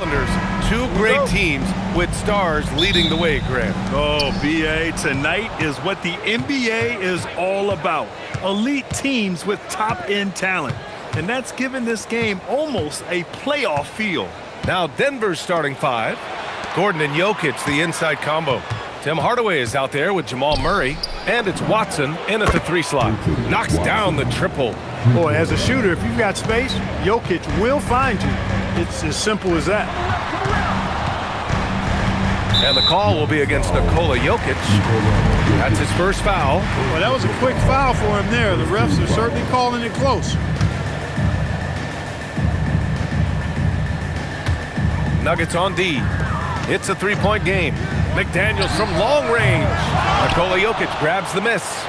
Two great teams with stars leading the way, Grant. Oh, B.A., tonight is what the NBA is all about. Elite teams with top-end talent. And that's given this game almost a playoff feel. Now Denver's starting five. Gordon and Jokic, the inside combo. Tim Hardaway is out there with Jamal Murray. And it's Watson in at the three slot. Knocks down the triple. Boy, as a shooter, if you've got space, Jokic will find you. It's as simple as that. And the call will be against Nikola Jokic. That's his first foul. Well, that was a quick foul for him there. The refs are certainly calling it close. Nuggets on D. It's a three-point game. McDaniels from long range. Nikola Jokic grabs the miss.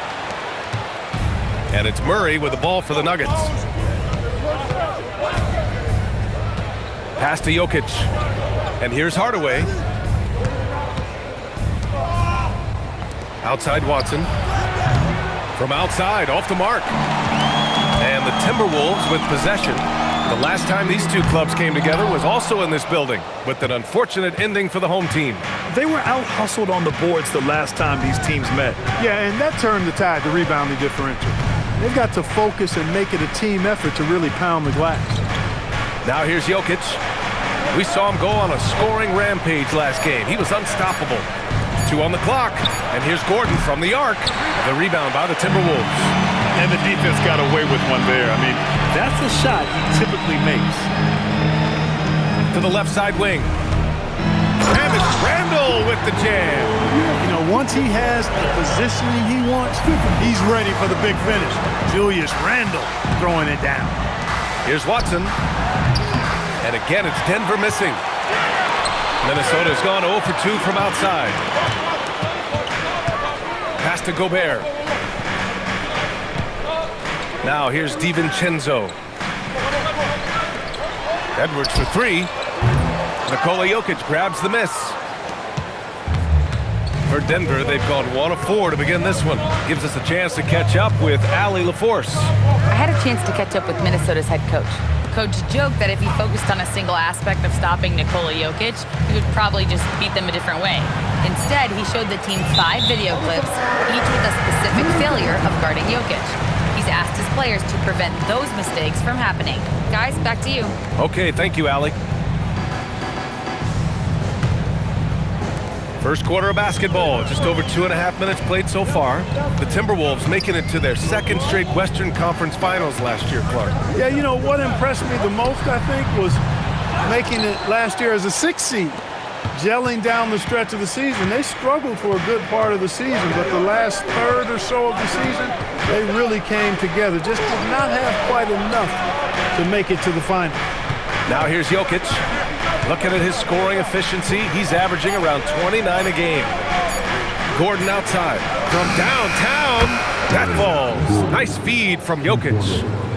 And it's Murray with the ball for the Nuggets. Pass to Jokic. And here's Hardaway. Outside Watson. From outside, off the mark. And the Timberwolves with possession. The last time these two clubs came together was also in this building, with an unfortunate ending for the home team. They were out-hustled on the boards the last time these teams met. Yeah, and that turned the tide, the rebounding differential. They've got to focus and make it a team effort to really pound the glass. Now here's Jokic. We saw him go on a scoring rampage last game. He was unstoppable. 2 on the clock. And here's Gordon from the arc. The rebound by the Timberwolves. And the defense got away with one there. I mean, that's a shot he typically makes. To the left side wing. And it's Randall with the jam. You know, once he has the positioning he wants, he's ready for the big finish. Julius Randle throwing it down. Here's Watson. And again, it's Denver missing. Minnesota's gone 0 for 2 from outside. Pass to Gobert. Now here's DiVincenzo. Edwards for 3. Nikola Jokic grabs the miss. For Denver, they've gone 1 of 4 to begin this one. Gives us a chance to catch up with Allie LaForce. I had a chance to catch up with Minnesota's head coach. Coach joked that if he focused on a single aspect of stopping Nikola Jokic, he would probably just beat them a different way. Instead, he showed the team 5 video clips, each with a specific failure of guarding Jokic. He's asked his players to prevent those mistakes from happening. Guys, back to you. Okay, thank you, Allie. First quarter of basketball, just over 2.5 minutes played so far. The Timberwolves making it to their second straight Western Conference Finals last year, Clark. Yeah, you know, what impressed me the most, I think, was making it last year as a 6th seed. Gelling down the stretch of the season. They struggled for a good part of the season, but the last third or so of the season, they really came together. Just did not have quite enough to make it to the final. Now here's Jokic. Looking at his scoring efficiency, he's averaging around 29 a game. Gordon outside. From downtown, that falls. Nice feed from Jokic.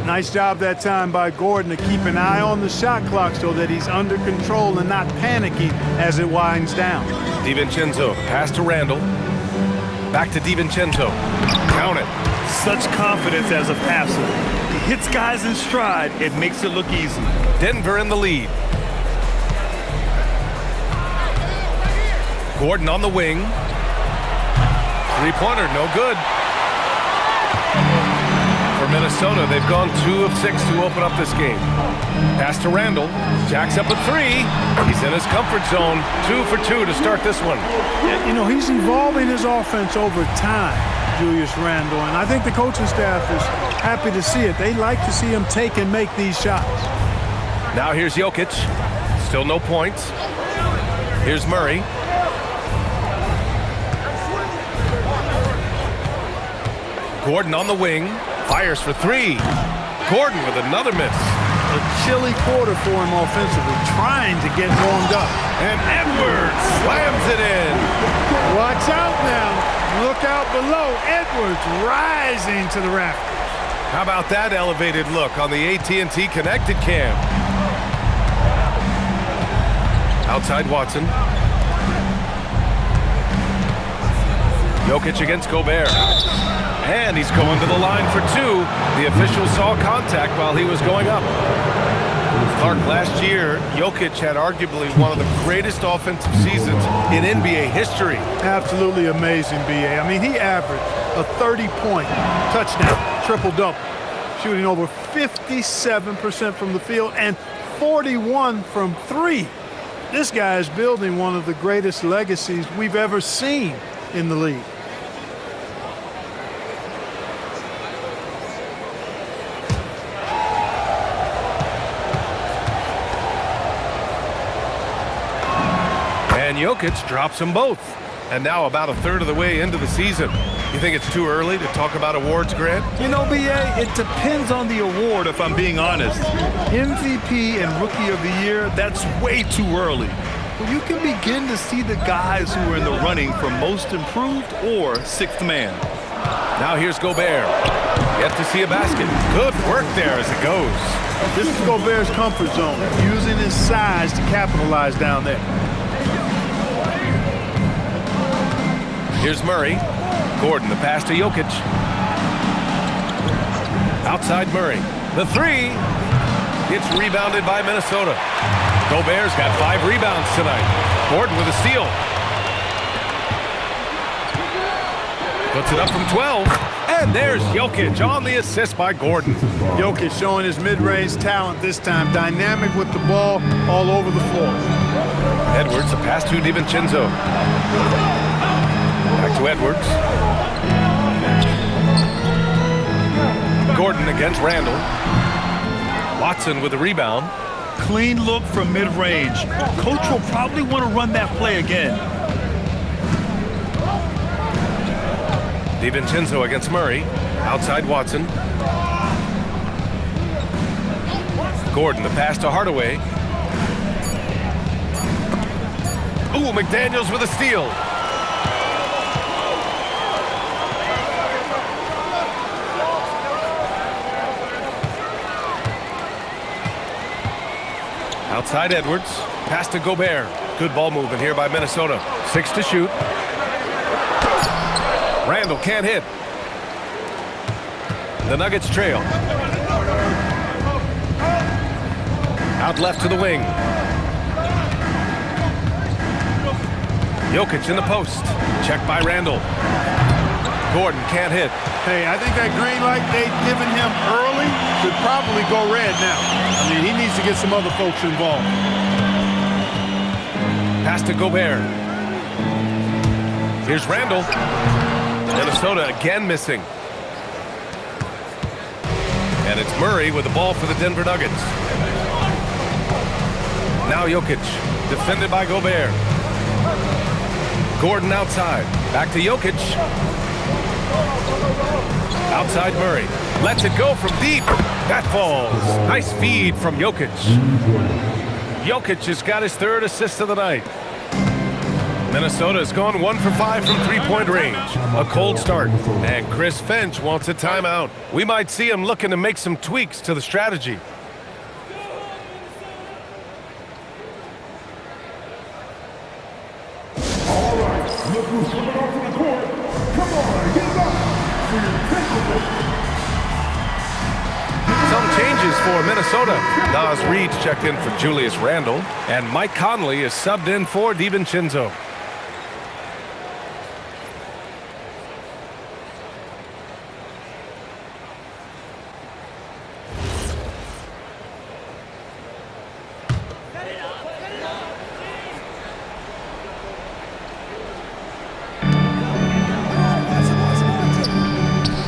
Nice job that time by Gordon to keep an eye on the shot clock so that he's under control and not panicking as it winds down. DiVincenzo, pass to Randall. Back to DiVincenzo. Count it. Such confidence as a passer. He hits guys in stride. It makes it look easy. Denver in the lead. Gordon on the wing. Three-pointer, no good. For Minnesota, they've gone 2 of 6 to open up this game. Pass to Randall. Jacks up a 3. He's in his comfort zone. 2 for 2 to start this one. Yeah, you know, he's evolving his offense over time, Julius Randle, and I think the coaching staff is happy to see it. They like to see him take and make these shots. Now here's Jokic. Still no points. Here's Murray. Gordon on the wing. Fires for 3. Gordon with another miss. A chilly quarter for him offensively, trying to get warmed up. And Edwards slams it in. Watch out now. Look out below. Edwards rising to the rafters. How about that elevated look on the AT&T Connected Cam? Outside Watson. Jokic against Gobert. And he's going to the line for 2. The official saw contact while he was going up. Clark, last year, Jokic had arguably one of the greatest offensive seasons in NBA history. Absolutely amazing, B.A. I mean, he averaged a 30-point touchdown, triple-double, shooting over 57% from the field and 41 from three. This guy is building one of the greatest legacies we've ever seen in the league. And Jokic drops them both. And now about a third of the way into the season. You think it's too early to talk about awards, Grant? You know, B.A., it depends on the award, if I'm being honest. MVP and Rookie of the Year, that's way too early. But you can begin to see the guys who are in the running for Most Improved or Sixth Man. Now here's Gobert. Yet to see a basket. Good work there as it goes. This is Gobert's comfort zone, using his size to capitalize down there. Here's Murray. Gordon, the pass to Jokic. Outside Murray. The three. It's rebounded by Minnesota. Gobert's got 5 rebounds tonight. Gordon with a steal. Puts it up from 12. And there's Jokic on the assist by Gordon. Jokic showing his mid-range talent this time. Dynamic with the ball all over the floor. Edwards, a pass to DiVincenzo. Back to Edwards. Gordon against Randall. Watson with the rebound. Clean look from mid-range. Coach will probably want to run that play again. DiVincenzo against Murray. Outside Watson. Gordon, the pass to Hardaway. Ooh, McDaniels with a steal. Outside Edwards. Pass to Gobert. Good ball movement here by Minnesota. 6 to shoot. Randall can't hit. The Nuggets trail. Out left to the wing. Jokic in the post. Checked by Randall. Gordon can't hit. Hey, I think that green light they've given him early could probably go red now. I mean, he needs to get some other folks involved. Pass to Gobert. Here's Randall. Minnesota again missing. And it's Murray with the ball for the Denver Nuggets. Now Jokic, defended by Gobert. Gordon outside. Back to Jokic. Outside Murray. Lets it go from deep. That falls. Nice feed from Jokic. Jokic has got his 3rd assist of the night. Minnesota has gone 1 for 5 from three-point range. A cold start. And Chris Finch wants a timeout. We might see him looking to make some tweaks to the strategy. All right, look who's coming onto the court. Come on, get up for your takeover. Some changes for Minnesota. Nas Reed's checked in for Julius Randle. And Mike Conley is subbed in for DiVincenzo.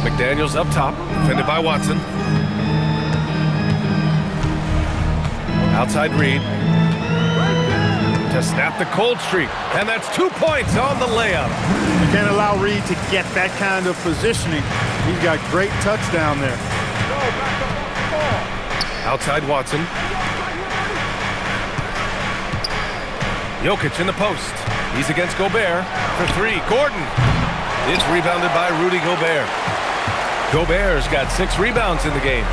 McDaniels up top, defended by Watson. Outside Reed. To snap the cold streak. And that's 2 points on the layup. You can't allow Reed to get that kind of positioning. He's got great touch down there. Outside Watson. Jokic in the post. He's against Gobert for 3. Gordon. It's rebounded by Rudy Gobert. Gobert's got 6 rebounds in the game.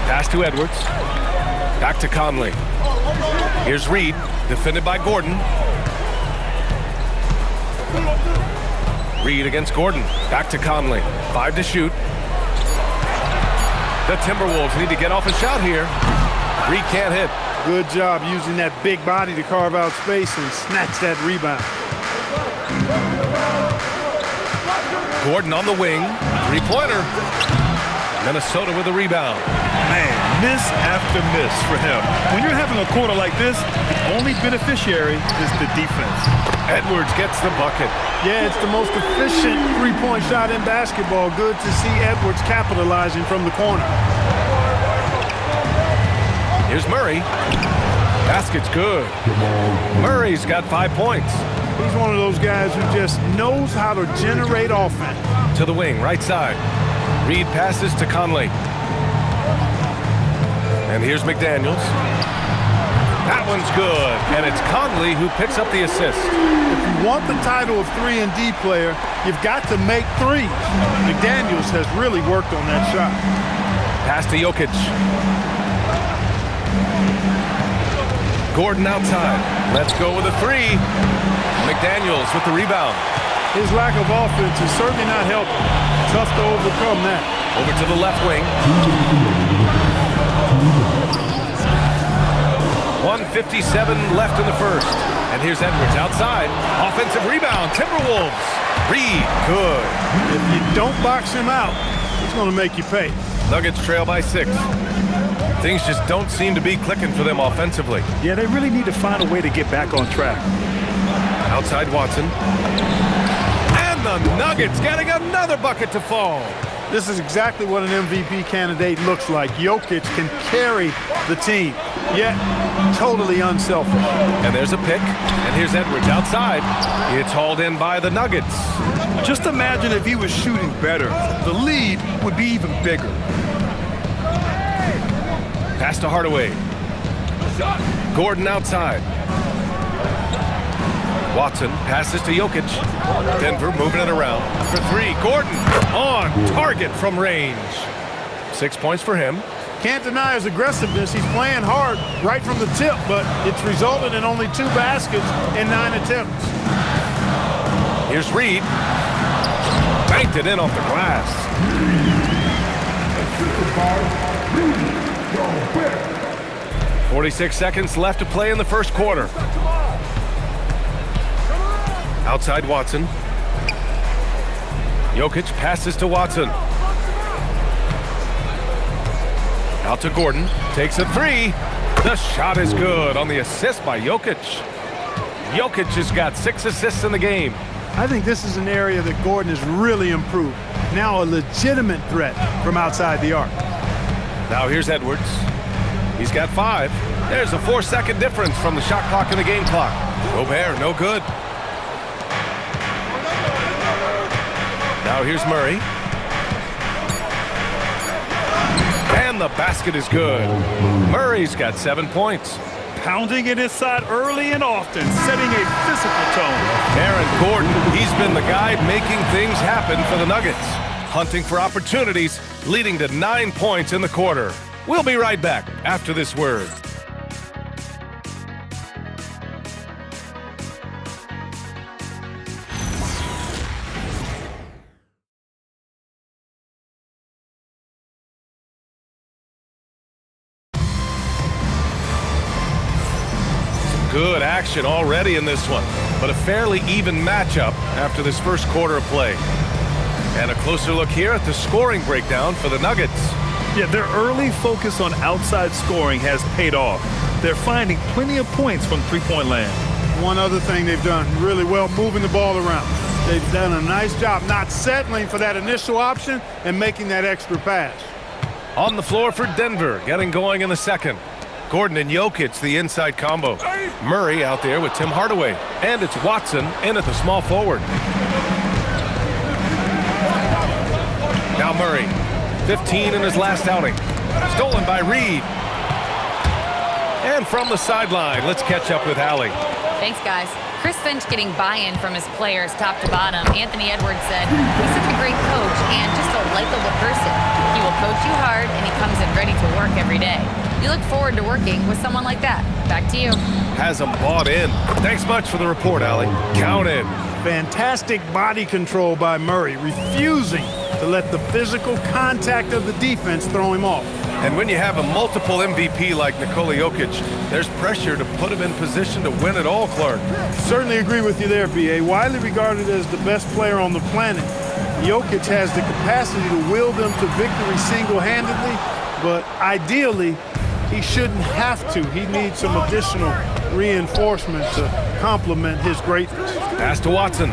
Pass to Edwards. Back to Conley. Here's Reed, defended by Gordon. Reed against Gordon. Back to Conley. 5 to shoot. The Timberwolves need to get off a shot here. Reed can't hit. Good job using that big body to carve out space and snatch that rebound. Gordon on the wing. Three-pointer. Minnesota with a rebound. Man, miss after miss for him. When you're having a quarter like this, the only beneficiary is the defense. Edwards gets the bucket. Yeah, it's the most efficient three-point shot in basketball. Good to see Edwards capitalizing from the corner. Here's Murray. Basket's good. Murray's got 5 points. He's one of those guys who just knows how to generate offense. To the wing, right side. Reed passes to Conley. And here's McDaniels. That one's good. And it's Conley who picks up the assist. If you want the title of 3-and-D player, you've got to make threes. McDaniels has really worked on that shot. Pass to Jokic. Gordon outside. Let's go with a three. McDaniels with the rebound. His lack of offense is certainly not helping. Tough to overcome that. Over to the left wing. 1:57 left in the first. And here's Edwards outside. Offensive rebound. Timberwolves. Reed, good. If you don't box him out, he's going to make you pay. Nuggets trail by 6. Things just don't seem to be clicking for them offensively. Yeah, they really need to find a way to get back on track. Outside Watson. And the Nuggets getting another bucket to fall. This is exactly what an MVP candidate looks like. Jokic can carry the team, yet totally unselfish. And there's a pick. And here's Edwards outside. It's hauled in by the Nuggets. Just imagine if he was shooting better. The lead would be even bigger. Pass to Hardaway. Gordon outside. Watson passes to Jokic. Denver moving it around for three. Gordon on target from range. 6 points for him. Can't deny his aggressiveness. He's playing hard right from the tip, but it's resulted in only 2 baskets in 9 attempts. Here's Reed. Banked it in off the glass. 46 seconds left to play in the first quarter. Outside Watson. Jokic passes to Watson. Out to Gordon. Takes a three. The shot is good on the assist by Jokic. Jokic has got 6 assists in the game. I think this is an area that Gordon has really improved. Now a legitimate threat from outside the arc. Now here's Edwards. He's got 5. There's a 4-second difference from the shot clock and the game clock. Gobert, no good. Now here's Murray. And the basket is good. Murray's got 7 points. Pounding it inside early and often, setting a physical tone. Aaron Gordon, he's been the guy making things happen for the Nuggets. Hunting for opportunities, leading to 9 points in the quarter. We'll be right back after this word. Good action already in this one, but a fairly even matchup after this first quarter of play. And a closer look here at the scoring breakdown for the Nuggets. Yeah, their early focus on outside scoring has paid off. They're finding plenty of points from three-point land. One other thing they've done really well, moving the ball around. They've done a nice job not settling for that initial option and making that extra pass. On the floor for Denver, getting going in the second. Gordon and Jokic, the inside combo. Murray out there with Tim Hardaway. And it's Watson in at the small forward. Now Murray, 15 in his last outing. Stolen by Reed. And from the sideline, let's catch up with Allie. Thanks, guys. Chris Finch getting buy-in from his players top to bottom. Anthony Edwards said, he's such a great coach and just a likable person. He will coach you hard, and he comes in ready to work every day. You look forward to working with someone like that. Back to you. Has them bought in. Thanks much for the report, Allie. Counted. Fantastic body control by Murray, refusing to let the physical contact of the defense throw him off. And when you have a multiple MVP like Nikola Jokic, there's pressure to put him in position to win it all, Clark. Certainly agree with you there, B.A. Widely regarded as the best player on the planet, Jokic has the capacity to will them to victory single-handedly, but ideally, he shouldn't have to. He needs some additional reinforcement to complement his greatness. Pass to Watson.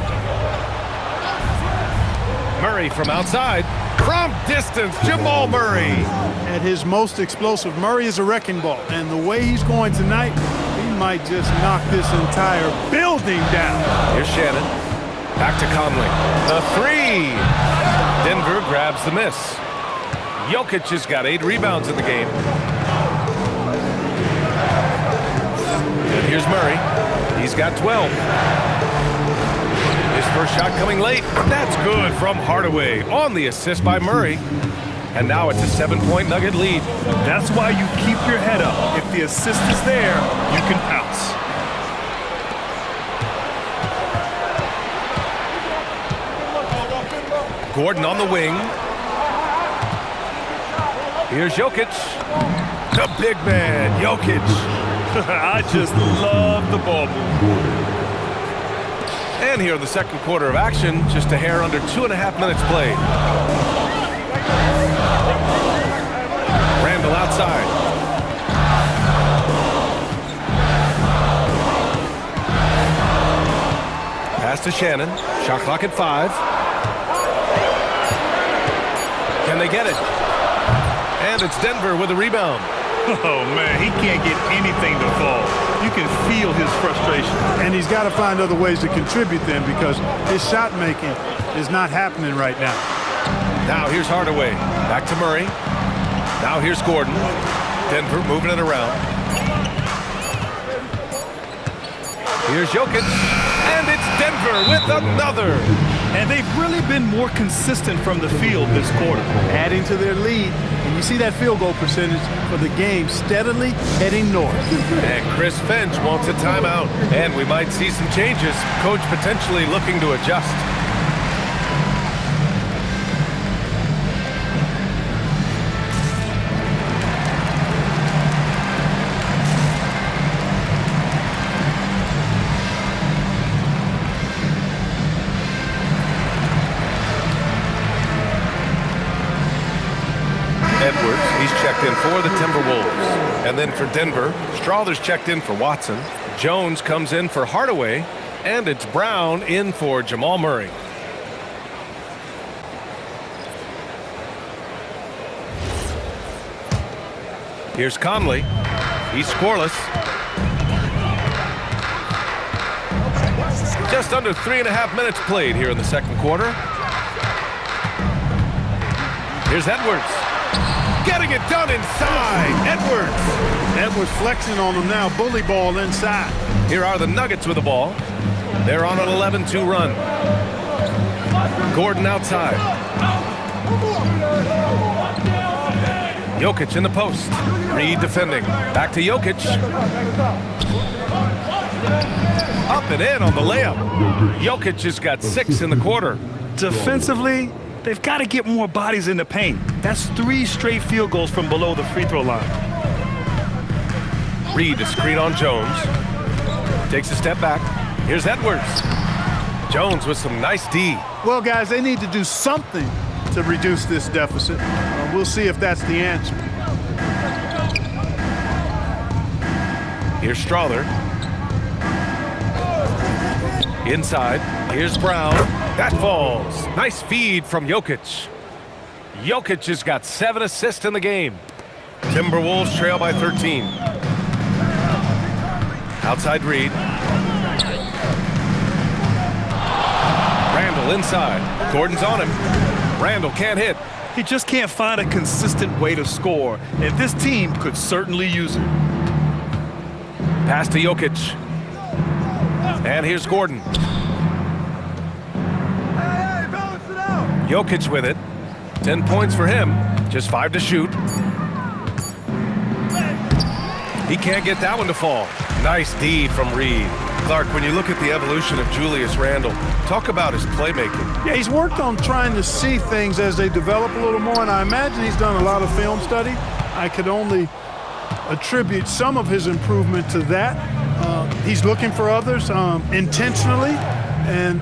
Murray from outside. From distance, Jamal Murray. At his most explosive, Murray is a wrecking ball, and the way he's going tonight, he might just knock this entire building down. Here's Shannon. Back to Conley. The three. Denver grabs the miss. Jokic has got 8 rebounds in the game. And here's Murray. He's got 12. His first shot coming late. That's good from Hardaway on the assist by Murray. And now it's a 7-point Nugget lead. That's why you keep your head up. If the assist is there, you can pounce. Gordon on the wing. Here's Jokic. The big man, Jokic. I just love the ball move. And here in the second quarter of action, just a hair under 2.5 minutes played. Randall outside. Pass to Shannon. Shot clock at 5. Can they get it? And it's Denver with a rebound. Oh, man, he can't get anything to fall. You can feel his frustration. And he's got to find other ways to contribute then, because his shot making is not happening right now. Now here's Hardaway. Back to Murray. Now here's Gordon. Denver moving it around. Here's Jokic. And it's Denver with another. And they've really been more consistent from the field this quarter. Adding to their lead. And you see that field goal percentage for the game steadily heading north. And Chris Finch wants a timeout. And we might see some changes. Coach potentially looking to adjust. He's checked in for the Timberwolves. And then for Denver, Strawther's checked in for Watson. Jones comes in for Hardaway. And it's Brown in for Jamal Murray. Here's Conley. He's scoreless. Just under 3.5 minutes played here in the second quarter. Here's Edwards. Getting it done inside. Edwards flexing on them now. Bully ball inside. Here are the Nuggets with the ball. They're on an 11-2 run. Gordon outside. Jokic in the post. Reed defending. Back to Jokic. Up and in on the layup. Jokic has got 6 in the quarter. Defensively, they've got to get more bodies in the paint. That's 3 straight field goals from below the free throw line. Reed to screen on Jones. Takes a step back. Here's Edwards. Jones with some nice D. Well, guys, they need to do something to reduce this deficit. We'll see if that's the answer. Here's Strawther. Inside. Here's Brown. That falls. Nice feed from Jokic. Jokic has got 7 assists in the game. Timberwolves trail by 13. Outside Reed. Randall inside. Gordon's on him. Randall can't hit. He just can't find a consistent way to score, and this team could certainly use it. Pass to Jokic. And here's Gordon. Jokic with it. 10 points for him. Just 5 to shoot. He can't get that one to fall. Nice D from Reed. Clark, when you look at the evolution of Julius Randle, talk about his playmaking. Yeah, he's worked on trying to see things as they develop a little more, and I imagine he's done a lot of film study. I could only attribute some of his improvement to that. He's looking for others intentionally and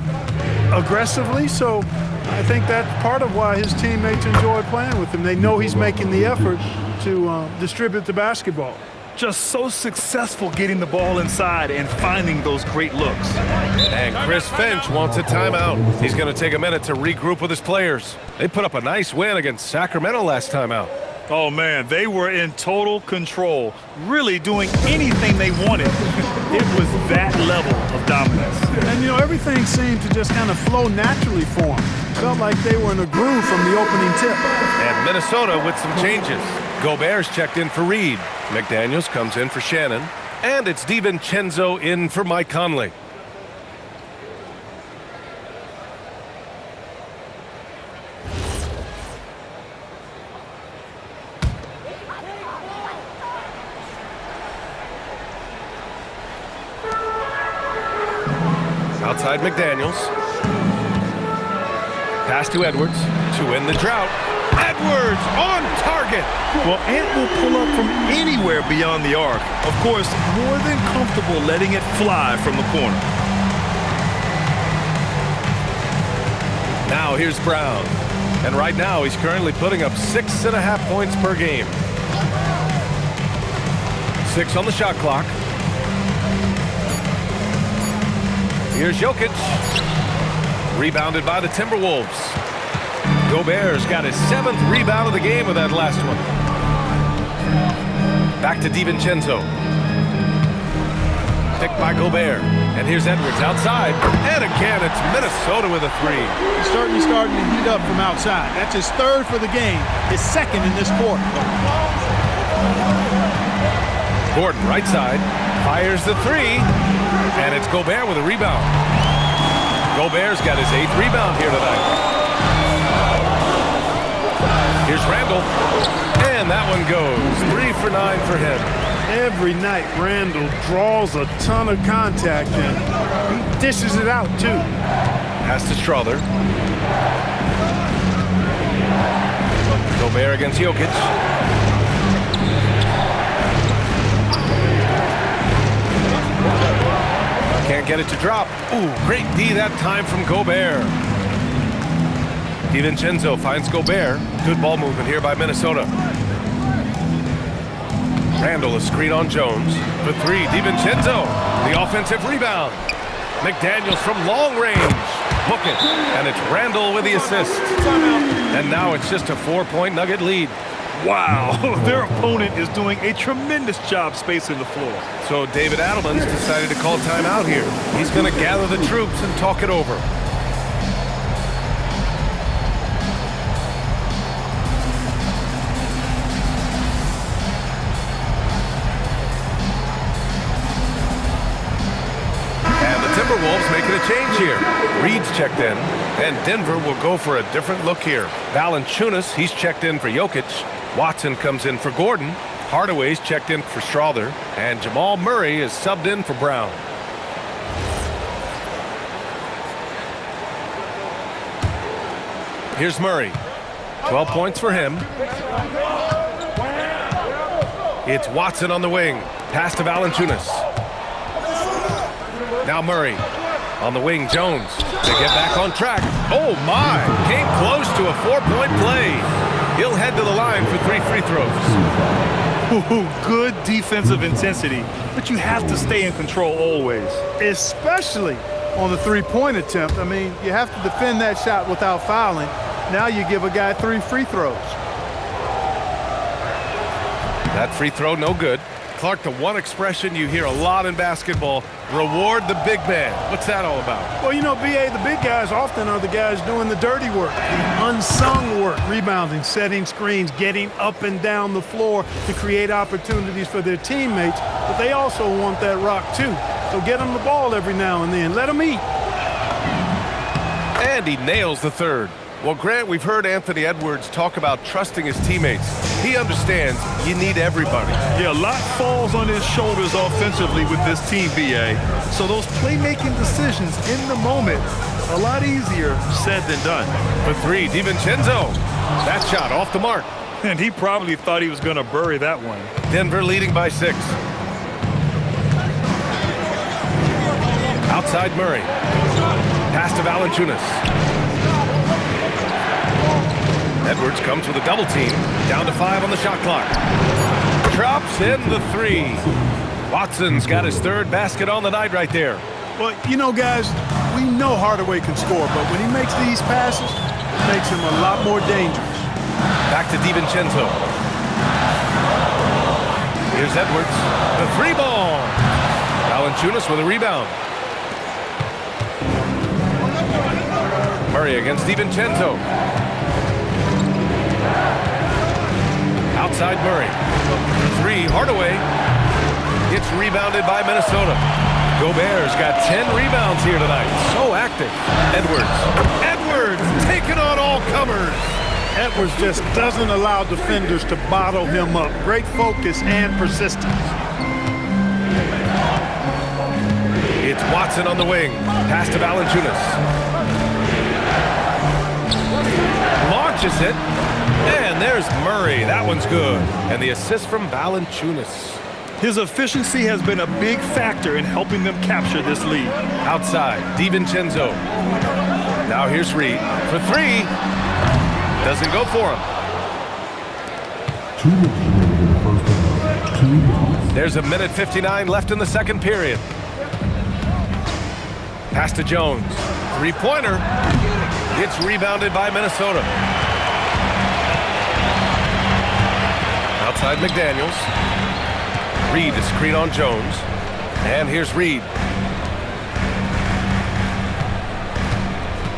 aggressively, so I think that's part of why his teammates enjoy playing with him. They know he's making the effort to distribute the basketball. Just so successful getting the ball inside and finding those great looks. And Chris Finch wants a timeout. He's going to take a minute to regroup with his players. They put up a nice win against Sacramento last time out. Oh, man, they were in total control, really doing anything they wanted. It was that level of dominance. And, everything seemed to just kind of flow naturally for them. Felt like they were in a groove from the opening tip. And Minnesota with some changes. Gobert's checked in for Reed. McDaniels comes in for Shannon. And it's DiVincenzo in for Mike Conley. Outside McDaniels. Pass to Edwards to win the drought. Edwards on target. Well, Ant will pull up from anywhere beyond the arc. Of course, more than comfortable letting it fly from the corner. Now here's Brown. And right now he's currently putting up 6.5 points per game. 6 on the shot clock. Here's Jokic. Rebounded by the Timberwolves. Gobert's got his 7th rebound of the game with that last one. Back to DiVincenzo. Picked by Gobert. And here's Edwards outside. And again, it's Minnesota with a 3. He's starting to heat up from outside. That's his 3rd for the game, his 2nd in this quarter. Gordon, right side, fires the 3. And it's Gobert with a rebound. Gobert's got his 8th rebound here tonight. Here's Randall. And that one goes. 3 for 9 for him. Every night, Randall draws a ton of contact and he dishes it out, too. Pass to Strother. Gobert against Jokic. Can't get it to drop. Ooh, great D that time from Gobert. DiVincenzo finds Gobert. Good ball movement here by Minnesota. Randall, a screen on Jones. For 3, DiVincenzo. The offensive rebound. McDaniels from long range. Book it. And it's Randall with the assist. And now it's just a 4-point Nugget lead. Wow, their opponent is doing a tremendous job spacing the floor. So David Adelman's decided to call timeout here. He's going to gather the troops and talk it over. And the Timberwolves making a change here. Reed's checked in, and Denver will go for a different look here. Valanciunas, he's checked in for Jokic. Watson comes in for Gordon. Hardaway's checked in for Strother. And Jamal Murray is subbed in for Brown. Here's Murray. 12 points for him. It's Watson on the wing. Pass to Valanciunas. Now Murray. On the wing, Jones. They get back on track. Oh, my. Came close to a 4-point play. He'll head to the line for 3 free throws. Ooh, good defensive intensity, but you have to stay in control always. Especially on the 3-point attempt. I mean, you have to defend that shot without fouling. Now you give a guy 3 free throws. That free throw, no good. Clark, the one expression you hear a lot in basketball, reward the big man. What's that all about? Well, B.A., the big guys often are the guys doing the dirty work, the unsung work, rebounding, setting screens, getting up and down the floor to create opportunities for their teammates. But they also want that rock, too. So get them the ball every now and then. Let them eat. And he nails the 3rd. Well, Grant, we've heard Anthony Edwards talk about trusting his teammates. He understands you need everybody. Yeah, a lot falls on his shoulders offensively with this team, B.A. So those playmaking decisions in the moment, a lot easier said than done. For 3, DiVincenzo. That shot off the mark. And he probably thought he was going to bury that one. Denver leading by 6. Outside Murray. Pass to Valanciunas. Edwards comes with a double team. Down to 5 on the shot clock. Drops in the 3. Watson's got his 3rd basket on the night right there. Well, you know, guys, we know Hardaway can score, but when he makes these passes, it makes him a lot more dangerous. Back to DiVincenzo. Here's Edwards. The 3 ball. Valanciunas with a rebound. Murray against DiVincenzo. Outside Murray. 3, Hardaway. It's rebounded by Minnesota. Gobert's got 10 rebounds here tonight. So active. Edwards taking on all comers. Edwards just doesn't allow defenders to bottle him up. Great focus and persistence. It's Watson on the wing. Pass to Valanciunas. Launches it. And there's Murray. That one's good. And the assist from Valanciunas. His efficiency has been a big factor in helping them capture this lead. Outside, DiVincenzo. Now here's Reed for 3. Doesn't go for him. There's a minute 59 left in the second period. Pass to Jones. 3-pointer. It's rebounded by Minnesota. Outside McDaniels. Reed to screen on Jones. And here's Reed.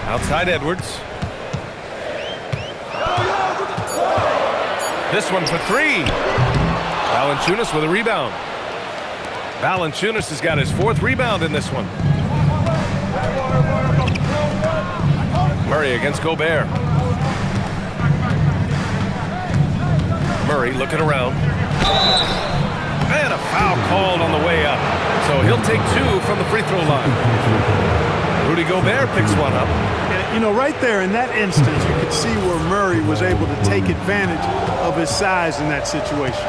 Outside Edwards. This one for 3. Valanciunas with a rebound. Valanciunas has got his 4th rebound in this one. Murray against Gobert. Murray looking around. And a foul called on the way up. So he'll take 2 from the free throw line. Rudy Gobert picks one up. You know, right there in that instance, you could see where Murray was able to take advantage of his size in that situation.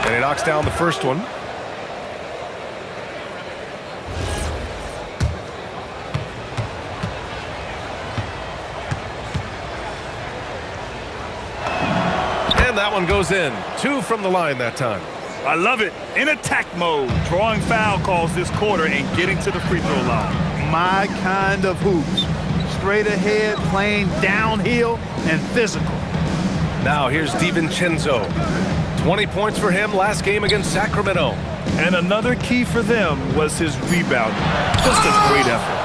And he knocks down the first one. And that one goes in. 2 from the line that time. I love it. In attack mode, drawing foul calls this quarter and getting to the free throw line. My kind of hoops. Straight ahead, playing downhill, and physical. Now here's DiVincenzo. 20 points for him last game against Sacramento. And another key for them was his rebound. Just a great effort.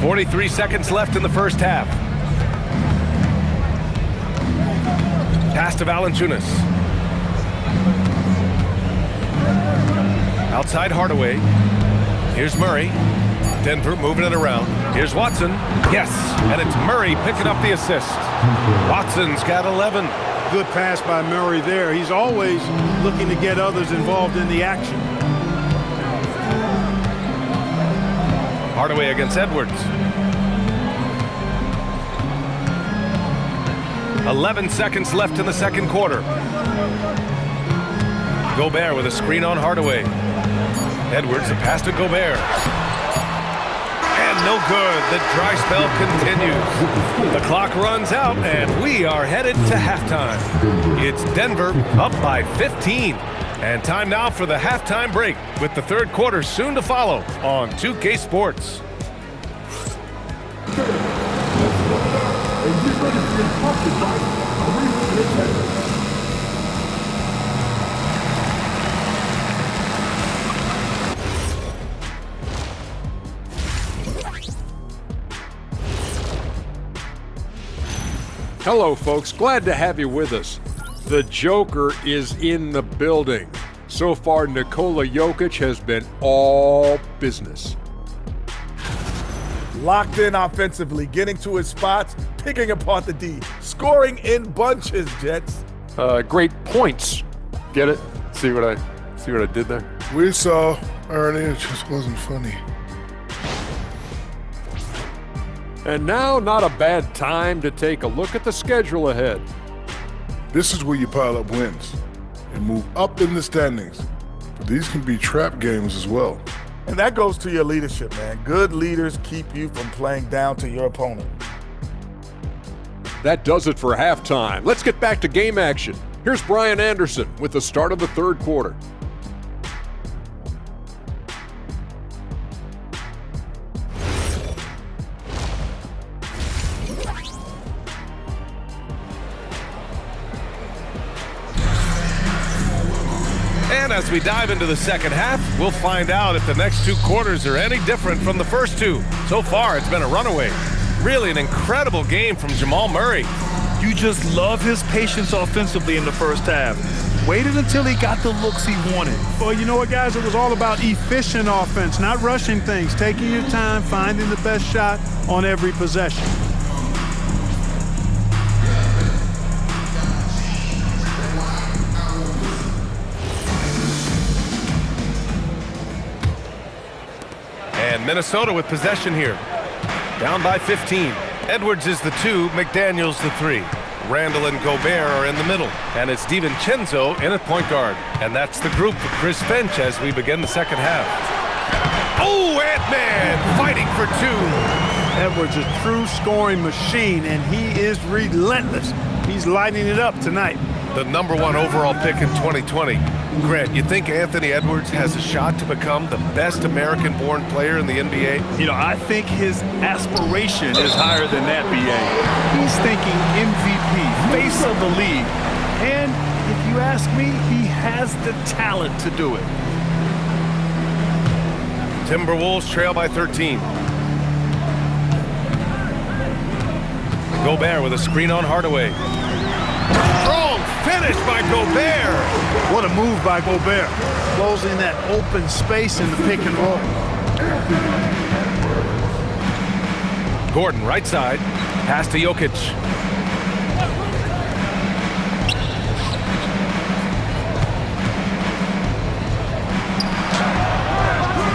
43 seconds left in the first half. Pass to Valanciunas. Outside Hardaway. Here's Murray. Denver moving it around. Here's Watson. Yes, and it's Murray picking up the assist. Watson's got 11. Good pass by Murray there. He's always looking to get others involved in the action. Hardaway against Edwards. 11 seconds left in the second quarter. Gobert with a screen on Hardaway. Edwards, a pass to Gobert. And no good. The dry spell continues. The clock runs out, and we are headed to halftime. It's Denver up by 15. And time now for the halftime break, with the third quarter soon to follow on 2K Sports. Hello, folks. Glad to have you with us. The Joker is in the building. So far, Nikola Jokic has been all business. Locked in offensively, getting to his spots, picking apart the D, scoring in bunches, Jets. Great points. Get it? See what I did there? We saw, Ernie, it just wasn't funny. And now, not a bad time to take a look at the schedule ahead. This is where you pile up wins and move up in the standings. But these can be trap games as well. And that goes to your leadership, man. Good leaders keep you from playing down to your opponent. That does it for halftime. Let's get back to game action. Here's Brian Anderson with the start of the third quarter. And as we dive into the second half, we'll find out if the next two quarters are any different from the first two. So far, it's been a runaway. Really an incredible game from Jamal Murray. You just love his patience offensively in the first half. Waited until he got the looks he wanted. Well, you know what, guys? It was all about efficient offense, not rushing things, taking your time, finding the best shot on every possession. And Minnesota with possession here. Down by 15. Edwards is the 2, McDaniels the 3. Randall and Gobert are in the middle. And it's DiVincenzo in at point guard. And that's the group for Chris Finch as we begin the second half. Oh, Ant-Man fighting for 2. Edwards is a true scoring machine, and he is relentless. He's lighting it up tonight. The number 1 overall pick in 2020. Grant, you think Anthony Edwards has a shot to become the best American-born player in the NBA? You know, I think his aspiration is higher than that, B.A. He's thinking MVP, face of the league. And if you ask me, he has the talent to do it. Timberwolves trail by 13. Gobert with a screen on Hardaway. Strong finish by Gobert. What a move by Gobert. Closing that open space in the pick and roll. Gordon right side. Pass to Jokic.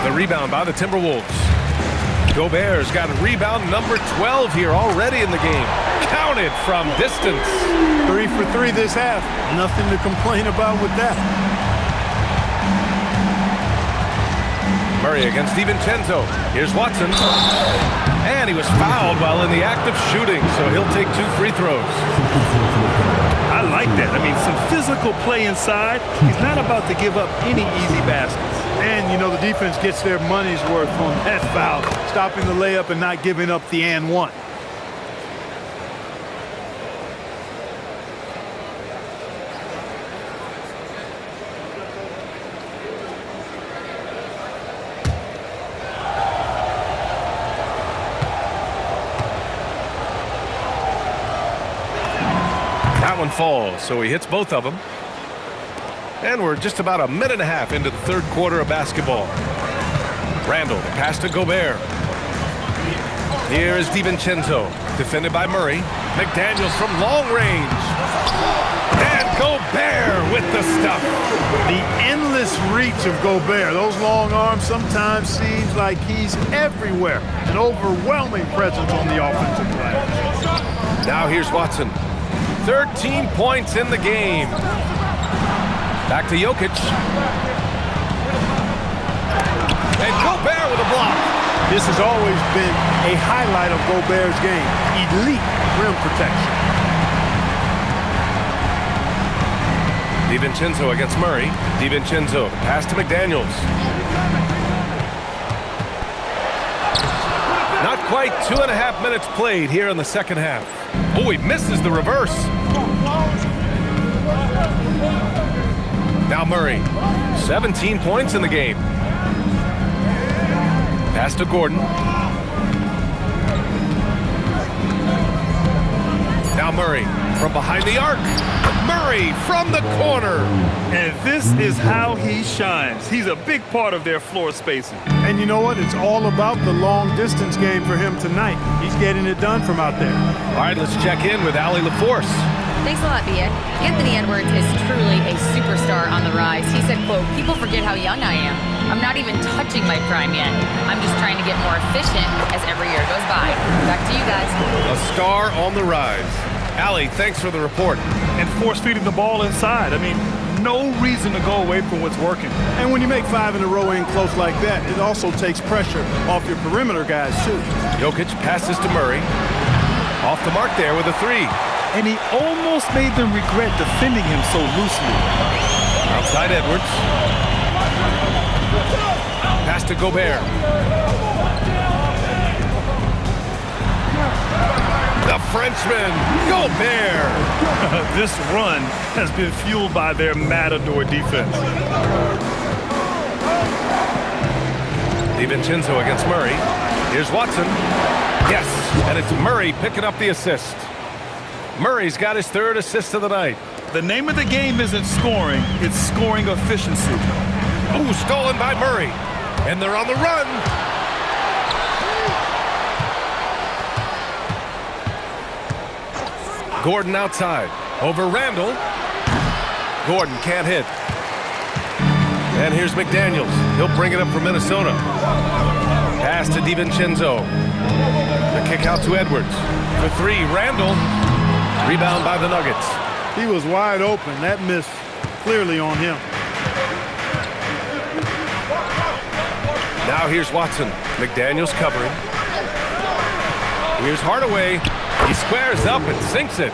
The rebound by the Timberwolves. Gobert's got rebound number 12 here already in the game. Counted from distance. 3 for 3 this half. Nothing to complain about with that. Murray against DiVincenzo. Here's Watson. And he was fouled while in the act of shooting, so he'll take 2 free throws. I like that. I mean, some physical play inside. He's not about to give up any easy baskets. And, you know, the defense gets their money's worth on that foul, stopping the layup and not giving up the and one. That one falls, so he hits both of them. And we're just about a minute and a half into the third quarter of basketball. Randall, the pass to Gobert. Here is DiVincenzo, defended by Murray. McDaniels from long range. And Gobert with the stuff. The endless reach of Gobert. Those long arms sometimes seems like he's everywhere. An overwhelming presence on the offensive glass. Now here's Watson. 13 points in the game. Back to Jokic. And Gobert with a block. This has always been a highlight of Gobert's game. Elite rim protection. DiVincenzo against Murray. DiVincenzo, pass to McDaniels. Not quite 2.5 minutes played here in the second half. Oh, he misses the reverse. Now Murray, 17 points in the game. Pass to Gordon. Now Murray from behind the arc. Murray from the corner. And this is how he shines. He's a big part of their floor spacing. And you know what? It's all about the long distance game for him tonight. He's getting it done from out there. All right, let's check in with Allie LaForce. Thanks a lot, Bia. Anthony Edwards is truly a superstar on the rise. He said, quote, "People forget how young I am. I'm not even touching my prime yet. I'm just trying to get more efficient as every year goes by." Back to you guys. A star on the rise. Allie, thanks for the report. And force feeding the ball inside. I mean, no reason to go away from what's working. And when you make 5 in a row in close like that, it also takes pressure off your perimeter guys, too. Jokic passes to Murray. Off the mark there with a 3. And he almost made them regret defending him so loosely. Outside Edwards. Pass to Gobert. The Frenchman, Gobert. This run has been fueled by their matador defense. DiVincenzo against Murray. Here's Watson. Yes, and it's Murray picking up the assist. Murray's got his 3rd assist of the night. The name of the game isn't scoring, it's scoring efficiency. Oh, stolen by Murray. And they're on the run. Gordon outside. Over Randall. Gordon can't hit. And here's McDaniels. He'll bring it up for Minnesota. Pass to DiVincenzo. The kick out to Edwards. For 3, Randall. Rebound by the Nuggets. He was wide open. That miss clearly on him. Now here's Watson. McDaniels covering. Here's Hardaway. He squares up and sinks it.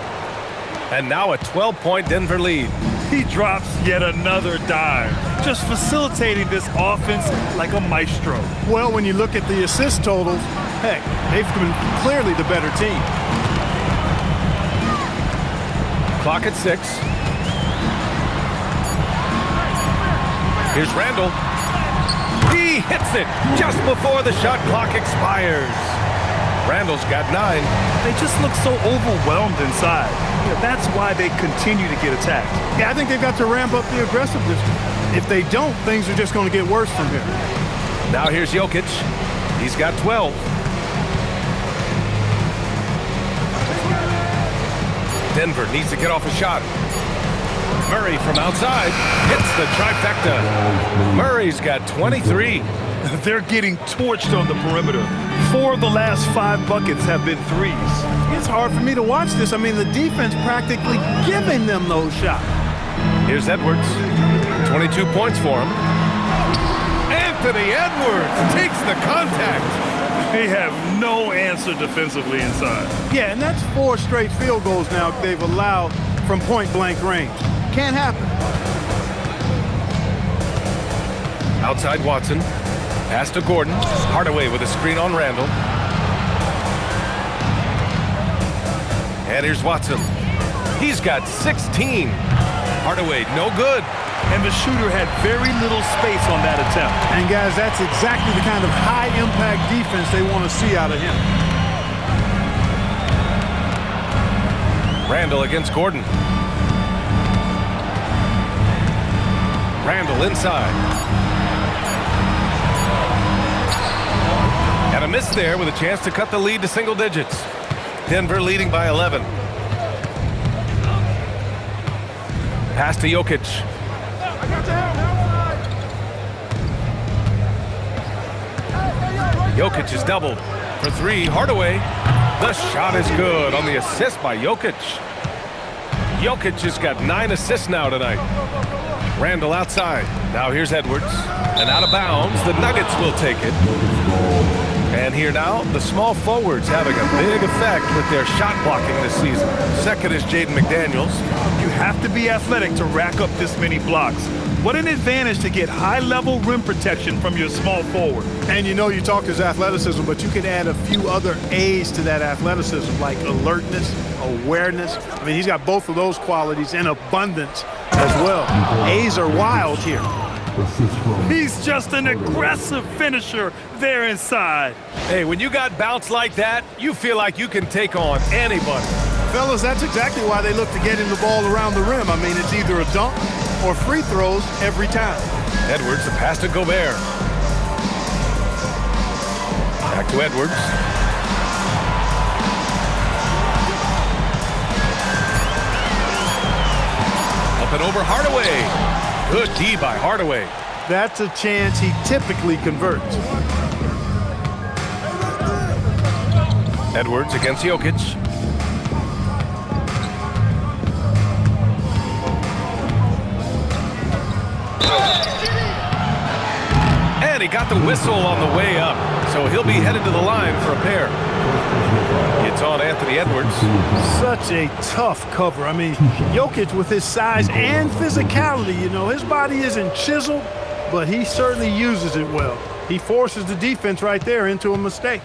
And now a 12-point Denver lead. He drops yet another dime, just facilitating this offense like a maestro. Well, when you look at the assist totals, heck, they've been clearly the better team. Clock at 6. Here's Randall. He hits it just before the shot clock expires. Randall's got 9. They just look so overwhelmed inside. You know, that's why they continue to get attacked. Yeah, I think they've got to ramp up the aggressiveness. If they don't, things are just going to get worse from here. Now here's Jokic. He's got 12. Denver needs to get off a shot. Murray from outside hits the trifecta. Murray's got 23. They're getting torched on the perimeter. 4 of the last 5 buckets have been threes. It's hard for me to watch this. I mean, the defense practically giving them those shots. Here's Edwards. 22 points for him. Anthony Edwards takes the contact. They have no answer defensively inside. Yeah, and that's 4 straight field goals now they've allowed from point-blank range. Can't happen. Outside Watson. Pass to Gordon. Hardaway with a screen on Randall. And here's Watson. He's got 16. Hardaway, no good. And the shooter had very little space on that attempt. And guys, that's exactly the kind of high-impact defense they want to see out of him. Randall against Gordon. Randall inside. And a miss there with a chance to cut the lead to single digits. Denver leading by 11. Pass to Jokic. Jokic is doubled for 3. Hardaway. The shot is good on the assist by Jokic. Jokic has got 9 assists now tonight. Randall outside. Now here's Edwards. And out of bounds. The Nuggets will take it. And here now, the small forwards having a big effect with their shot blocking this season. Second is Jaden McDaniels. You have to be athletic to rack up this many blocks. What an advantage to get high-level rim protection from your small forward. And you know, you talk his athleticism, but you can add a few other A's to that athleticism, like alertness, awareness. I mean, he's got both of those qualities in abundance as well. A's are wild here. He's just an aggressive finisher there inside. Hey, when you got bounce like that, you feel like you can take on anybody. Fellas, that's exactly why they look to get him the ball around the rim. I mean, it's either a dunk or free throws every time. Edwards, the pass to Gobert. Back to Edwards. and over Hardaway. Good D by Hardaway. That's a chance he typically converts. Edwards against Jokic. And he got the whistle on the way up, so he'll be headed to the line for a pair. It's on Anthony Edwards. Such a tough cover. I mean, Jokic with his size and physicality, you know, his body isn't chiseled, but he certainly uses it well. He forces the defense right there into a mistake.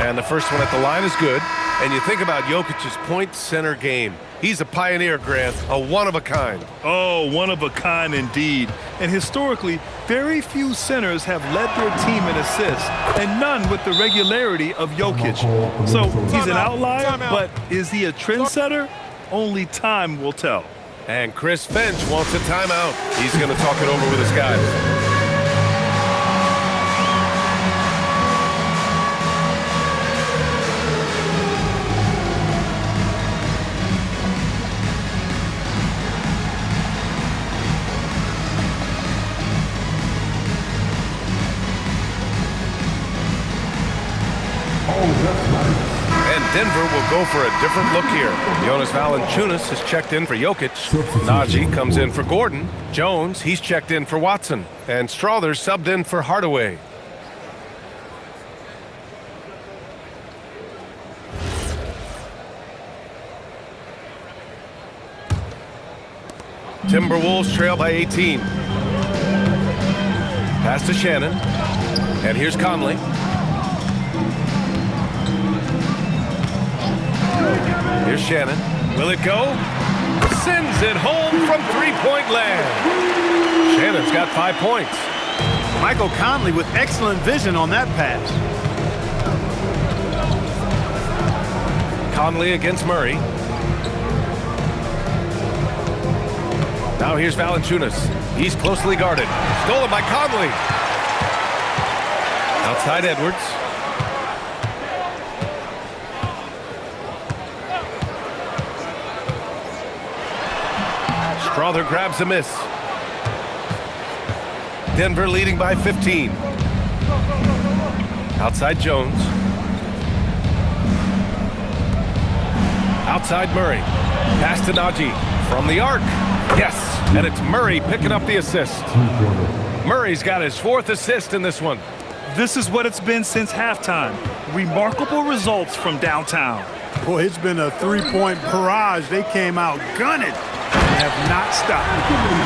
And the first one at the line is good. And you think about Jokic's point center game. He's a pioneer, Grant, a one-of-a-kind. Oh, one of a kind indeed. And historically, very few centers have led their team in assists, and none with the regularity of Jokic. So he's an outlier, but is he a trendsetter? Only time will tell. And Chris Finch wants a timeout. He's going to talk it over with his guys. And Denver will go for a different look here. Jonas Valanciunas has checked in for Jokic. Najee comes in for Gordon. Jones, he's checked in for Watson. And Strother subbed in for Hardaway. Timberwolves trail by 18. Pass to Shannon. And here's Conley. Here's Shannon. Will it go? Sends it home from three-point land. Shannon's got 5 points. Michael Conley with excellent vision on that pass. Conley against Murray. Now here's Valanciunas. He's closely guarded. Stolen by Conley. Outside Edwards. Strother grabs a miss. Denver leading by 15. Outside Jones. Outside Murray. Pass to Najee. From the arc. Yes, and it's Murray picking up the assist. Murray's got his 4th assist in this one. This is what it's been since halftime. Remarkable results from downtown. Boy, it's been a three-point barrage. They came out gunning. Have not stopped.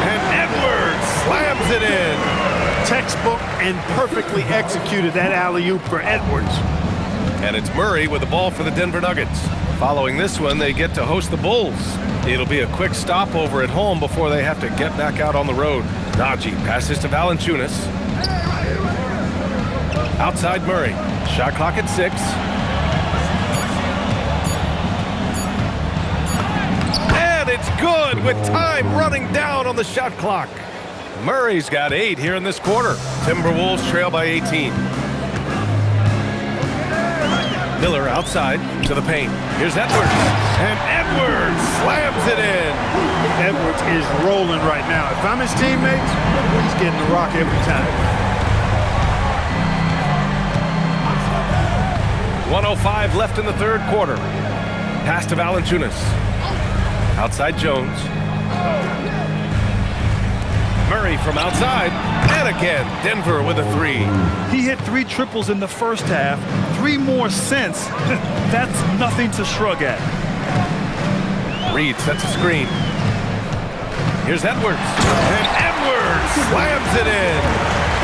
And Edwards slams it in. Textbook and perfectly executed that alley-oop for Edwards. And it's Murray with the ball for the Denver Nuggets. Following this one, they get to host the Bulls. It'll be a quick stopover at home before they have to get back out on the road. Najee passes to Valanciunas. Outside Murray. Shot clock at 6. It's good with time running down on the shot clock. Murray's got 8 here in this quarter. Timberwolves trail by 18. Miller outside to the paint. Here's Edwards. And Edwards slams it in. Edwards is rolling right now. If I'm his teammates, he's getting the rock every time. 1:05 left in the third quarter. Pass to Valanciunas. Outside Jones. Murray from outside. And again, Denver with a 3. He hit 3 triples in the first half. 3 more since. That's nothing to shrug at. Reed sets a screen. Here's Edwards. And Edwards slams it in.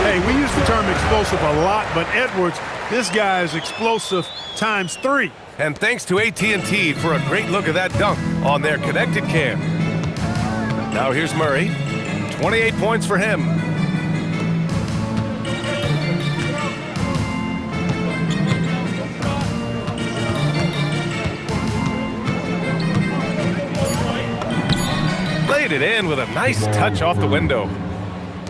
Hey, we use the term explosive a lot, but Edwards, this guy is explosive times 3. And thanks to AT&T for a great look at that dunk on their connected cam. Now here's Murray. 28 points for him. Laid it in with a nice touch off the window.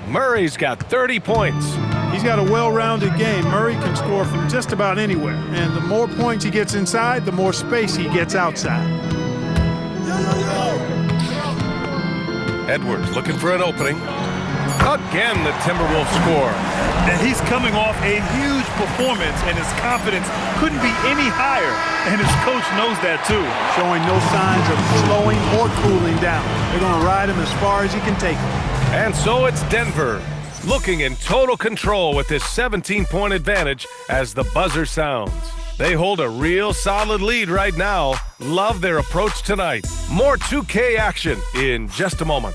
Murray's got 30 points. He's got a well-rounded game. Murray can score from just about anywhere. And the more points he gets inside, the more space he gets outside. Edwards looking for an opening. Again, the Timberwolves score. And he's coming off a huge performance, and his confidence couldn't be any higher. And his coach knows that, too. Showing no signs of slowing or cooling down. They're going to ride him as far as he can take him. And so it's Denver, looking in total control with this 17-point advantage as the buzzer sounds. They hold a real solid lead right now. Love their approach tonight. More 2K action in just a moment.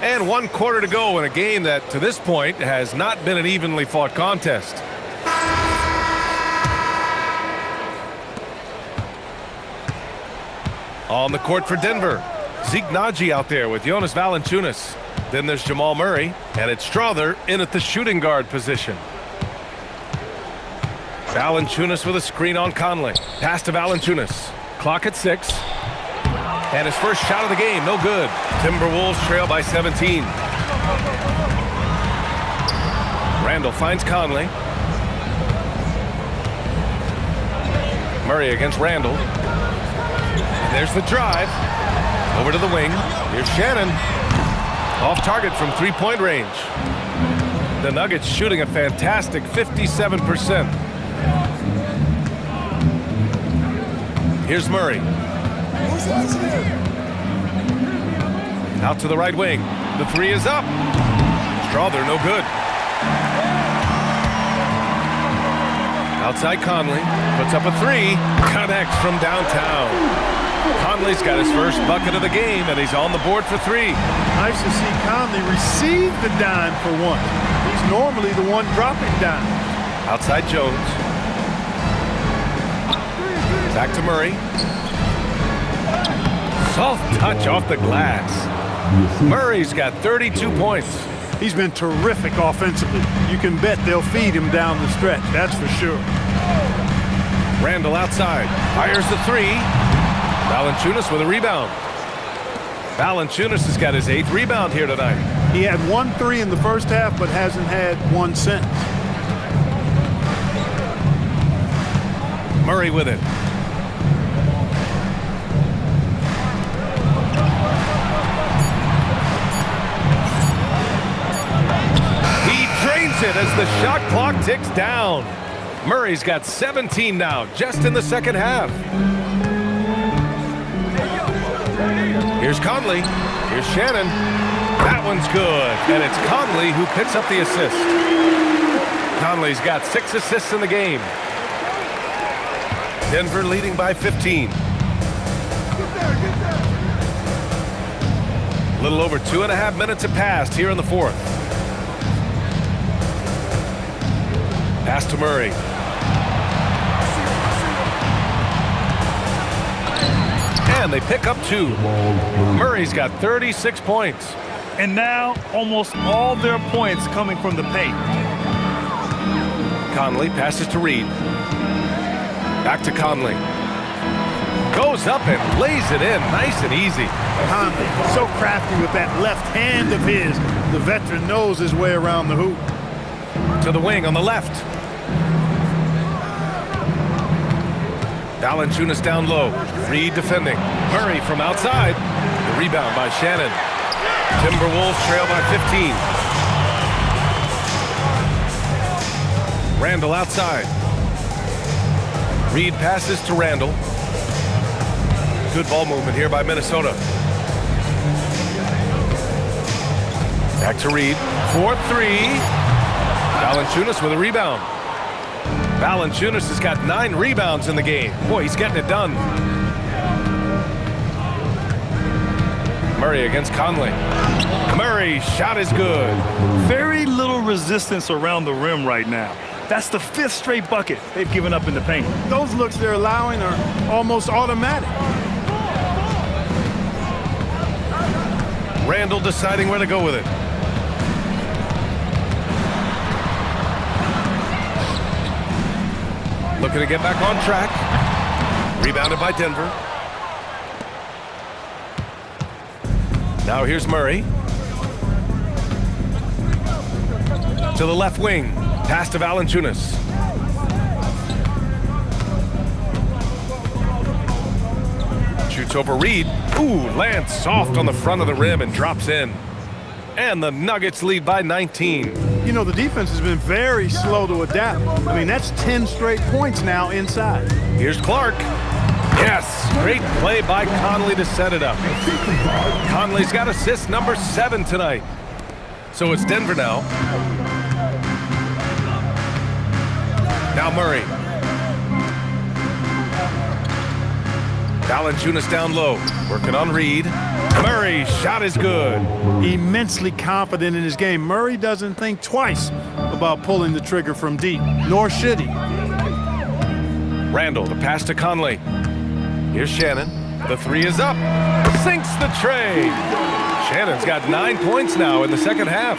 And 1 quarter to go in a game that, to this point, has not been an evenly fought contest. On the court for Denver, Zeke Naji out there with Jonas Valanciunas. Then there's Jamal Murray, and it's Strother in at the shooting guard position. Valanciunas with a screen on Conley. Pass to Valanciunas. Clock at 6. And his first shot of the game, no good. Timberwolves trail by 17. Randall finds Conley. Murray against Randall. And there's the drive. Over to the wing. Here's Shannon. Off target from three-point range. The Nuggets shooting a fantastic 57%. Here's Murray. Out to the right wing. The three is up. Strother, no good. Outside Conley. Puts up a three. Connects from downtown. Conley's got his first bucket of the game, and he's on the board for three. Nice to see Conley receive the dime for once. He's normally the one dropping dime. Outside Jones. Back to Murray. Soft touch off the glass. Murray's got 32 points. He's been terrific offensively. You can bet they'll feed him down the stretch, that's for sure. Randall outside. Fires the three. Valanciunas with a rebound. Valanciunas has got his 8th rebound here tonight. He had 1 3 in the first half, but hasn't had one since. Murray with it. It as the shot clock ticks down. Murray's got 17 now, just in the second half. Here's Conley. Here's Shannon. That one's good, and it's Conley who picks up the assist. Conley's got 6 assists in the game. Denver leading by 15. A little over 2.5 minutes have passed here in the fourth. Pass to Murray. And they pick up 2. Murray's got 36 points. And now almost all their points coming from the paint. Conley passes to Reed. Back to Conley. Goes up and lays it in nice and easy. Conley, so crafty with that left hand of his. The veteran knows his way around the hoop. To the wing on the left. Valanciunas down low. Reed defending. Murray from outside. The rebound by Shannon. Timberwolves trail by 15. Randall outside. Reed passes to Randall. Good ball movement here by Minnesota. Back to Reed. 4-3. Valanciunas with a rebound. Valanciunas has got 9 rebounds in the game. Boy, he's getting it done. Murray against Conley. Murray's shot is good. Very little resistance around the rim right now. That's the 5th straight bucket they've given up in the paint. Those looks they're allowing are almost automatic. Randall deciding where to go with it. Looking to get back on track. Rebounded by Denver. Now here's Murray. To the left wing. Pass to Valanciunas. Shoots over Reed. Ooh, lands soft on the front of the rim and drops in. And the Nuggets lead by 19. You know, the defense has been very slow to adapt. I mean, that's 10 straight points now inside. Here's Clark. Yes, great play by Conley to set it up. Conley's got assist number 7 tonight. So it's Denver now. Now Murray. Valanciunas down low, working on Reed. Murray, shot is good. Immensely confident in his game. Murray doesn't think twice about pulling the trigger from deep, nor should he. Randall, the pass to Conley. Here's Shannon. The 3 is up. Sinks the tray. Shannon's got 9 points now in the second half.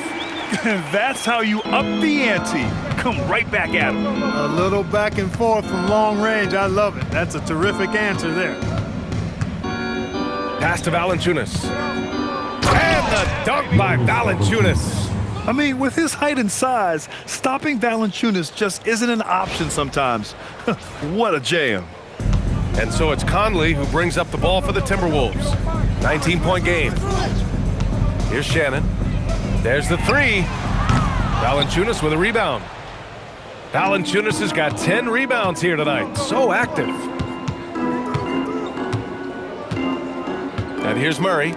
That's how you up the ante. Come right back at him. A little back and forth from long range. I love it. That's a terrific answer there. Pass to Valanciunas. And the dunk by Valanciunas. I mean, with his height and size, stopping Valanciunas just isn't an option sometimes. What a jam. And so it's Conley who brings up the ball for the Timberwolves. 19-point game. Here's Shannon. There's the 3. Valanciunas with a rebound. Valanciunas has got 10 rebounds here tonight. So active. And here's Murray.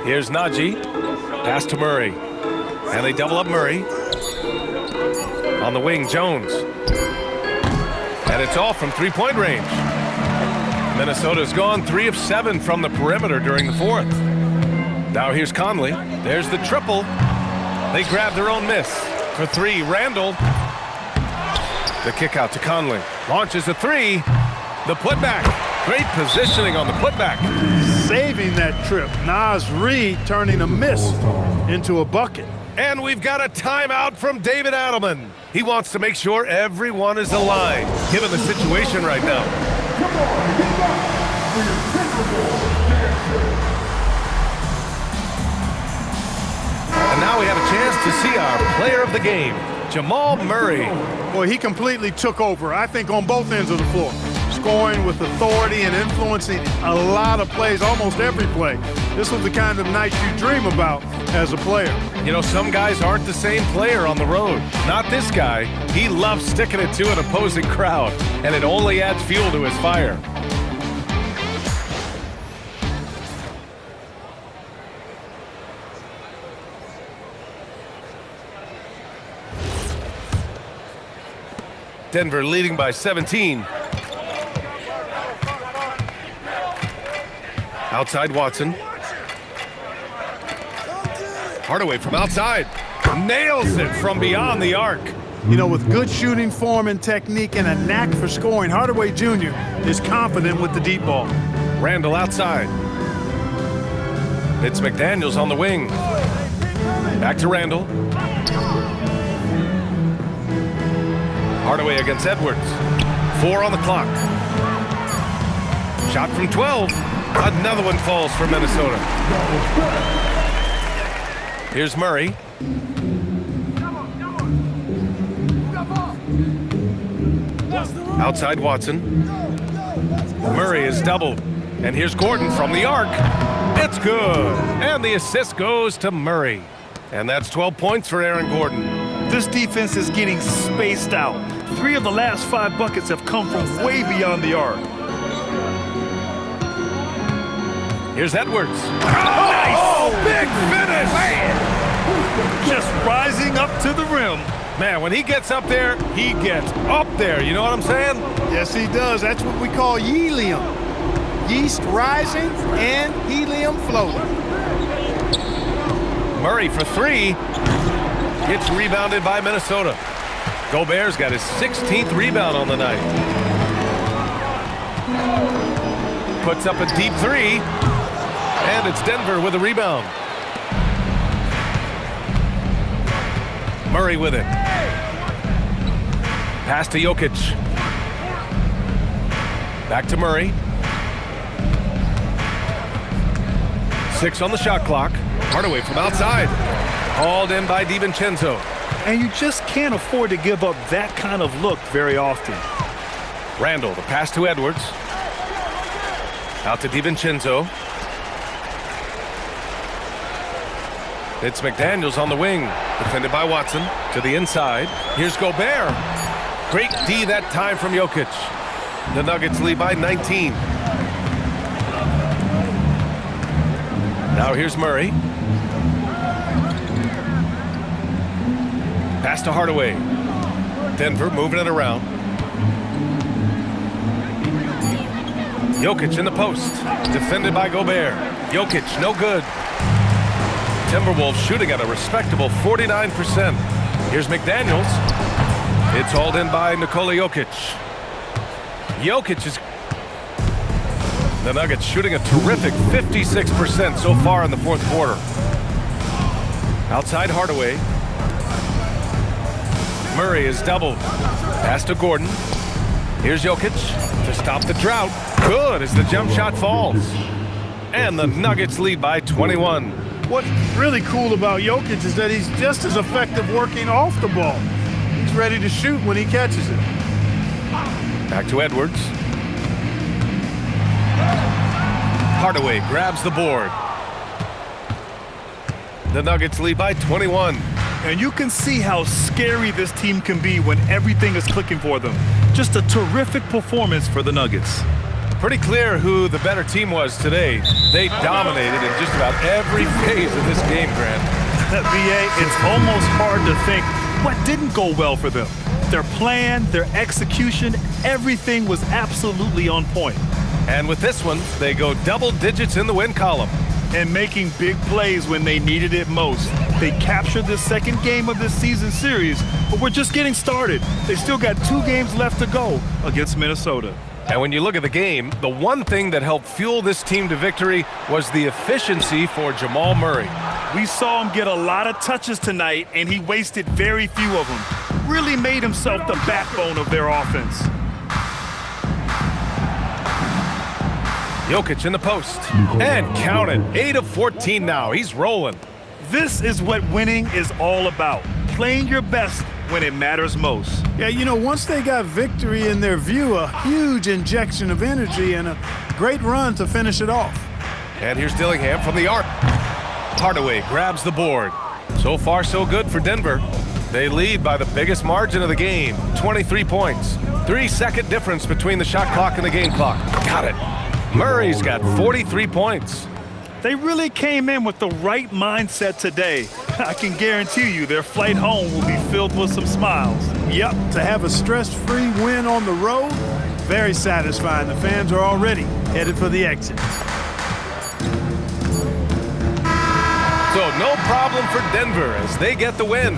Here's Najee. Pass to Murray. And they double up Murray. On the wing, Jones. And it's all from three-point range. Minnesota's gone 3 of 7 from the perimeter during the fourth. Now here's Conley. There's the triple. They grab their own miss. For 3, Randall. The kick out to Conley. Launches a 3. The putback. Great positioning on the putback. Saving that trip. Naz Reid turning a miss into a bucket. And we've got a timeout from David Adelman. He wants to make sure everyone is aligned, given the situation right now. And now we have a chance to see our player of the game, Jamal Murray. Boy, he completely took over, I think, on both ends of the floor. Scoring with authority and influencing a lot of plays, almost every play. This was the kind of night you dream about as a player. You know, some guys aren't the same player on the road. Not this guy. He loves sticking it to an opposing crowd, and it only adds fuel to his fire. Denver leading by 17. Outside Watson. Hardaway from outside. Nails it from beyond the arc. You know, with good shooting form and technique and a knack for scoring, Hardaway Jr. is confident with the deep ball. Randall outside. It's McDaniels on the wing. Back to Randall. Hardaway against Edwards. 4 on the clock. Shot from 12. Another one falls for Minnesota. Here's Murray. Outside Watson. Murray is doubled. And here's Gordon from the arc. It's good. And the assist goes to Murray. And that's 12 points for Aaron Gordon. This defense is getting spaced out. 3 of the last 5 buckets have come from way beyond the arc. Here's Edwards. Oh, big finish! Just rising up to the rim. Man, when he gets up there, he gets up there. You know what I'm saying? Yes, he does. That's what we call helium. Yeast rising and helium floating. Murray for 3. Gets rebounded by Minnesota. Gobert's got his 16th rebound on the night. Puts up a deep 3. And it's Denver with a rebound. Murray with it. Pass to Jokic. Back to Murray. 6 on the shot clock. Hardaway from outside. Hauled in by DiVincenzo. And you just can't afford to give up that kind of look very often. Randall, the pass to Edwards. Out to DiVincenzo. It's McDaniels on the wing. Defended by Watson. To the inside. Here's Gobert. Great D that time from Jokic. The Nuggets lead by 19. Now here's Murray. Pass to Hardaway. Denver moving it around. Jokic in the post. Defended by Gobert. Jokic, no good. Timberwolves shooting at a respectable 49%. Here's McDaniels. It's hauled in by Nikola Jokic. Jokic is... The Nuggets shooting a terrific 56% so far in the fourth quarter. Outside Hardaway. Murray is doubled. Pass to Gordon. Here's Jokic to stop the drought. Good as the jump shot falls. And the Nuggets lead by 21. What's really cool about Jokic is that he's just as effective working off the ball. He's ready to shoot when he catches it. Back to Edwards. Hardaway grabs the board. The Nuggets lead by 21. And you can see how scary this team can be when everything is clicking for them. Just a terrific performance for the Nuggets. Pretty clear who the better team was today. They dominated in just about every phase of this game, Grant. VA, it's almost hard to think what didn't go well for them. Their plan, their execution, everything was absolutely on point. And with this one, they go double digits in the win column. And making big plays when they needed it most. They captured the second game of this season series, but we're just getting started. They still got 2 games left to go against Minnesota. And when you look at the game, the one thing that helped fuel this team to victory was the efficiency for Jamal Murray. We saw him get a lot of touches tonight, and he wasted very few of them. Really made himself the backbone of their offense. Jokic in the post. And count it. 8 of 14 now. He's rolling. This is what winning is all about. Playing your best when it matters most. Yeah, you know, once they got victory in their view, a huge injection of energy and a great run to finish it off. And here's Dillingham from the arc. Hardaway grabs the board. So far, so good for Denver. They lead by the biggest margin of the game, 23 points. 3-second difference between the shot clock and the game clock. Got it. Murray's got 43 points. They really came in with the right mindset today. I can guarantee you their flight home will be filled with some smiles. Yep, to have a stress-free win on the road, very satisfying. The fans are already headed for the exit. So no problem for Denver as they get the win.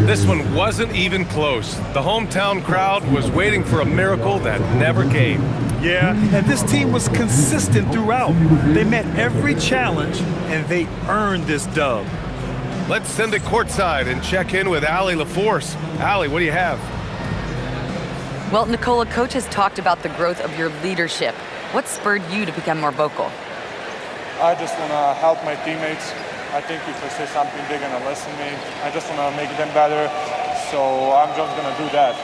This one wasn't even close. The hometown crowd was waiting for a miracle that never came. Yeah, and this team was consistent throughout. They met every challenge, and they earned this dub. Let's send it courtside and check in with Allie LaForce. Allie, what do you have? Well, Nikola, Coach has talked about the growth of your leadership. What spurred you to become more vocal? I just want to help my teammates. I think if I say something, they're going to listen to me. I just want to make them better, so I'm just going to do that.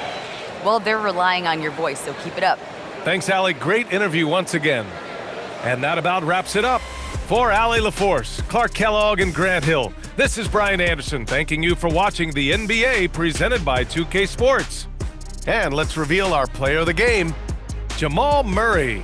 Well, they're relying on your voice, so keep it up. Thanks, Allie. Great interview once again. And that about wraps it up. For Allie LaForce, Clark Kellogg, and Grant Hill, this is Brian Anderson thanking you for watching the NBA presented by 2K Sports. And let's reveal our player of the game, Jamal Murray.